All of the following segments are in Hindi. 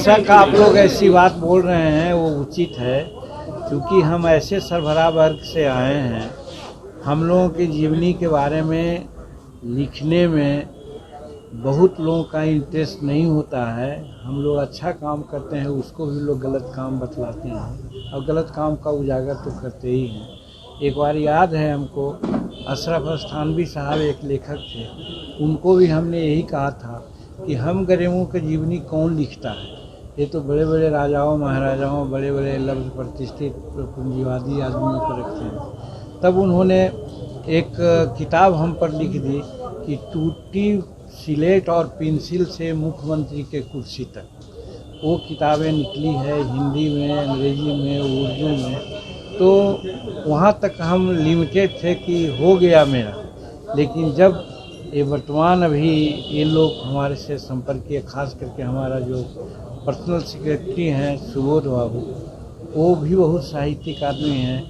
बेशक आप लोग ऐसी बात बोल रहे हैं वो उचित है, क्योंकि हम ऐसे सरबराह वर्ग से आए हैं। हम लोगों की जीवनी के बारे में लिखने में बहुत लोगों का इंटरेस्ट नहीं होता है। हम लोग अच्छा काम करते हैं उसको भी लोग गलत काम बतलाते हैं और गलत काम का उजागर तो करते ही हैं। एक बार याद है हमको, अशरफ अस्थानवी साहब एक लेखक थे, उनको भी हमने यही कहा था कि हम गरीबों की जीवनी कौन लिखता है, ये तो बड़े बड़े राजाओं महाराजाओं बड़े बड़े लफ्ज़ प्रतिष्ठित पूंजीवादी आदमियों को रखते हैं। तब उन्होंने एक किताब हम पर लिख दी कि टूटी सिलेट और पेंसिल से मुख्यमंत्री के कुर्सी तक। वो किताबें निकली है हिंदी में, अंग्रेजी में, उर्दू में। तो वहाँ तक हम लिमिटेड थे कि हो गया मेरा, लेकिन जब ये वर्तमान अभी ये लोग हमारे से संपर्क किए, खास करके हमारा जो पर्सनल सेक्रेटरी हैं सुबोध बाबू, वो भी बहुत साहित्यिक आदमी हैं।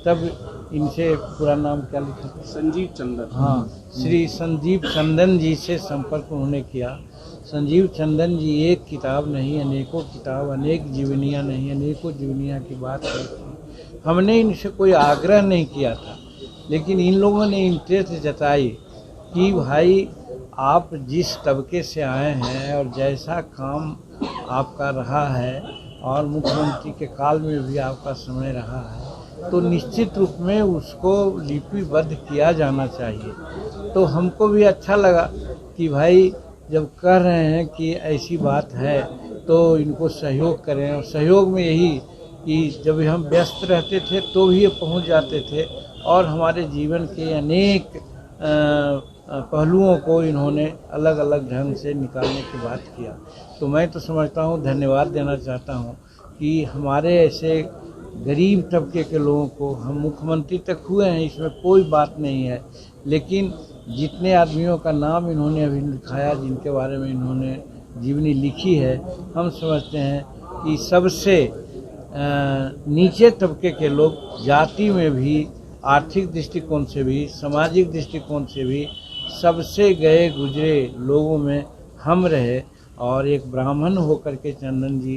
तब इनसे पूरा नाम क्या लिखा? संजीव चंदन। हाँ, श्री संजीव चंदन जी से संपर्क उन्होंने किया। संजीव चंदन जी एक किताब नहीं अनेकों किताब, अनेक जीवनियाँ नहीं अनेकों जीवनियाँ की बात करती। हमने इनसे कोई आग्रह नहीं किया था, लेकिन इन लोगों ने इंटरेस्ट जताई कि भाई आप जिस तबके से आए हैं और जैसा काम आपका रहा है और मुख्यमंत्री के काल में भी आपका समय रहा है, तो निश्चित रूप में उसको लिपिबद्ध किया जाना चाहिए। तो हमको भी अच्छा लगा कि भाई जब कह रहे हैं कि ऐसी बात है तो इनको सहयोग करें। और सहयोग में यही कि जब हम व्यस्त रहते थे तो भी ये पहुंच जाते थे और हमारे जीवन के अनेक पहलुओं को इन्होंने अलग अलग ढंग से निकालने की बात किया। तो मैं तो समझता हूँ, धन्यवाद देना चाहता हूँ कि हमारे ऐसे गरीब तबके के लोगों को हम मुख्यमंत्री तक हुए हैं, इसमें कोई बात नहीं है। लेकिन जितने आदमियों का नाम इन्होंने अभी लिखाया, जिनके बारे में इन्होंने जीवनी लिखी है, हम समझते हैं कि सबसे नीचे तबके के लोग जाति में भी, आर्थिक दृष्टिकोण से भी, सामाजिक दृष्टिकोण से भी सबसे गए गुजरे लोगों में हम रहे। और एक ब्राह्मण होकर के चंदन जी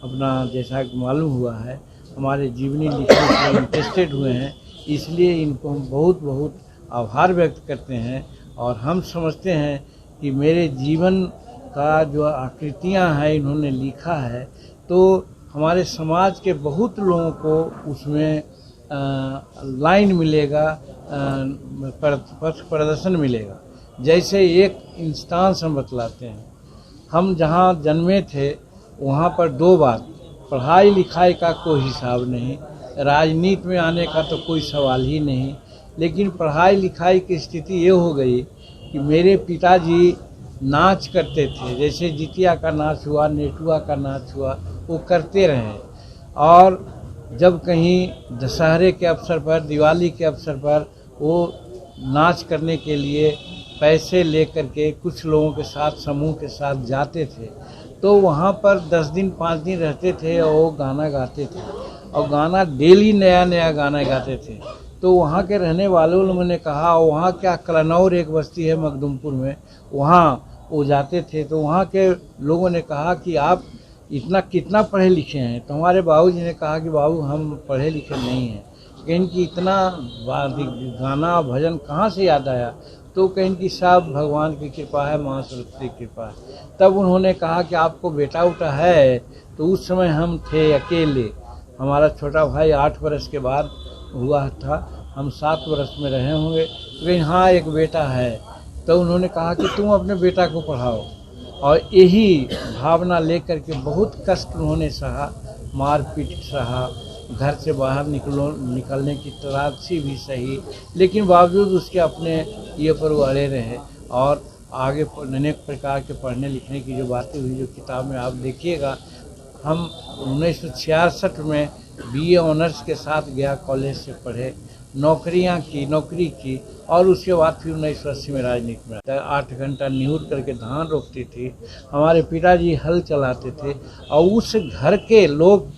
अपना, जैसा मालूम हुआ है, हमारे जीवनी लिखने में इंटरेस्टेड हुए हैं, इसलिए इनको हम बहुत बहुत आभार व्यक्त करते हैं। और हम समझते हैं कि मेरे जीवन का जो आकृतियाँ हैं इन्होंने लिखा है, तो हमारे समाज के बहुत लोगों को उसमें लाइन मिलेगा, पथ प्रदर्शन मिलेगा। जैसे एक इंस्टांस हम बतलाते हैं, हम जहाँ जन्मे थे वहाँ पर दो बात, पढ़ाई लिखाई का कोई हिसाब नहीं, राजनीति में आने का तो कोई सवाल ही नहीं। लेकिन पढ़ाई लिखाई की स्थिति ये हो गई कि मेरे पिताजी नाच करते थे, जैसे जितिया का नाच हुआ, नेटुआ का नाच हुआ, वो करते रहे। और जब कहीं दशहरे के अवसर पर, दिवाली के अवसर पर वो नाच करने के लिए पैसे लेकर के कुछ लोगों के साथ, समूह के साथ जाते थे, तो वहाँ पर 10 दिन 5 दिन रहते थे और वो गाना गाते थे और गाना डेली नया नया गाना गाते थे। तो वहाँ के रहने वालों ने कहा, वहाँ क्या कलनौर एक बस्ती है मखदुमपुर में, वहाँ वो जाते थे। तो वहाँ के लोगों ने कहा कि आप इतना कितना पढ़े लिखे हैं? तो हमारे बाबूजी ने कहा कि बाबू हम पढ़े लिखे नहीं हैं। कहें कि इतना गाना भजन कहाँ से याद आया? तो कहें कि सब भगवान की कृपा है, माँ सरस्वती की कृपा है। तब उन्होंने कहा कि आपको बेटा उटा है? तो उस समय हम थे अकेले, हमारा छोटा भाई 8 वर्ष के बाद हुआ था, हम 7 वर्ष में रहे होंगे। तो कहीं हाँ एक बेटा है। तो उन्होंने कहा कि तुम अपने बेटा को पढ़ाओ। और यही भावना लेकर के बहुत कष्ट उन्होंने सहा, मारपीट सहा, घर से बाहर निकलने की तलाशी भी सही, लेकिन बावजूद उसके अपने ये पर वो अड़े रहे। और आगे अनेक प्रकार के पढ़ने लिखने की जो बातें हुई, जो किताब में आप देखिएगा, हम 1966 में BA ऑनर्स के साथ गया, कॉलेज से पढ़े, नौकरी की और उसके बाद फिर 1980 में राजनीति में 8 घंटा निहुर करके धान रोकती थी। हमारे पिताजी हल चलाते थे और उस घर के लोग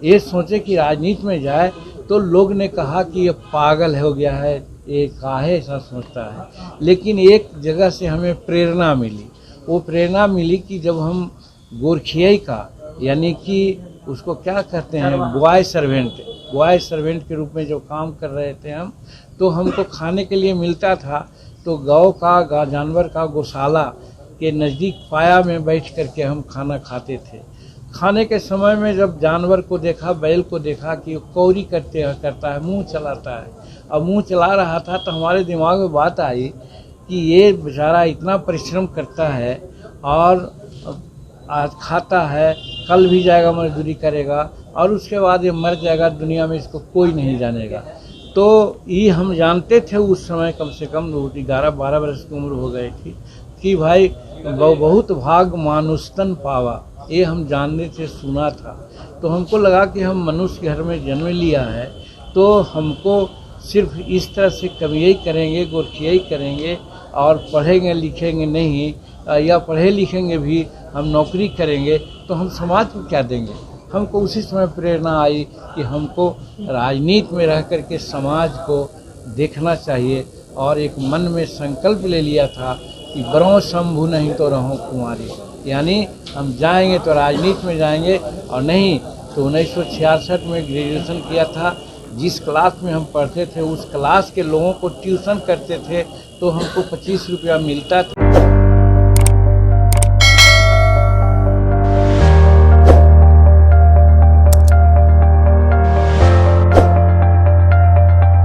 ये सोचे कि राजनीति में जाए, तो लोग ने कहा कि ये पागल हो गया है, ये काहे ऐसा सोचता है। लेकिन एक जगह से हमें प्रेरणा मिली, वो प्रेरणा मिली कि जब हम गोरखियाई का यानी कि उसको क्या कहते हैं, बॉय सर्वेंट के रूप में जो काम कर रहे थे हम, तो हमको खाने के लिए मिलता था तो जानवर का गौशाला के नज़दीक पाया में बैठ करके हम खाना खाते थे। खाने के समय में जब जानवर को देखा, बैल को देखा कि कौरी करता है, मुंह चलाता है, अब मुंह चला रहा था तो हमारे दिमाग में बात आई कि ये बेचारा इतना परिश्रम करता है और आज खाता है, कल भी जाएगा मजदूरी करेगा और उसके बाद ये मर जाएगा, दुनिया में इसको कोई नहीं जानेगा। तो ये हम जानते थे उस समय, कम से कम 11-12 वर्ष की उम्र हो गई थी, कि भाई बहुत भाग मानुस्तन पावा, ये हम जानने थे, सुना था। तो हमको लगा कि हम मनुष्य घर में जन्म लिया है तो हमको सिर्फ इस तरह से कमियाई करेंगे, गोरखियाई करेंगे और पढ़ेंगे लिखेंगे नहीं, या पढ़े लिखेंगे भी हम नौकरी करेंगे तो हम समाज को क्या देंगे। हमको उसी समय प्रेरणा आई कि हमको राजनीति में रह कर के समाज को देखना चाहिए और एक मन में संकल्प ले लिया था कि बरों शंभु नहीं तो रहो कुंवारी, यानी हम जाएंगे तो राजनीति में जाएंगे और नहीं तो 1966 में ग्रेजुएशन किया था। जिस क्लास में हम पढ़ते थे उस क्लास के लोगों को ट्यूशन करते थे तो हमको 25 रुपया मिलता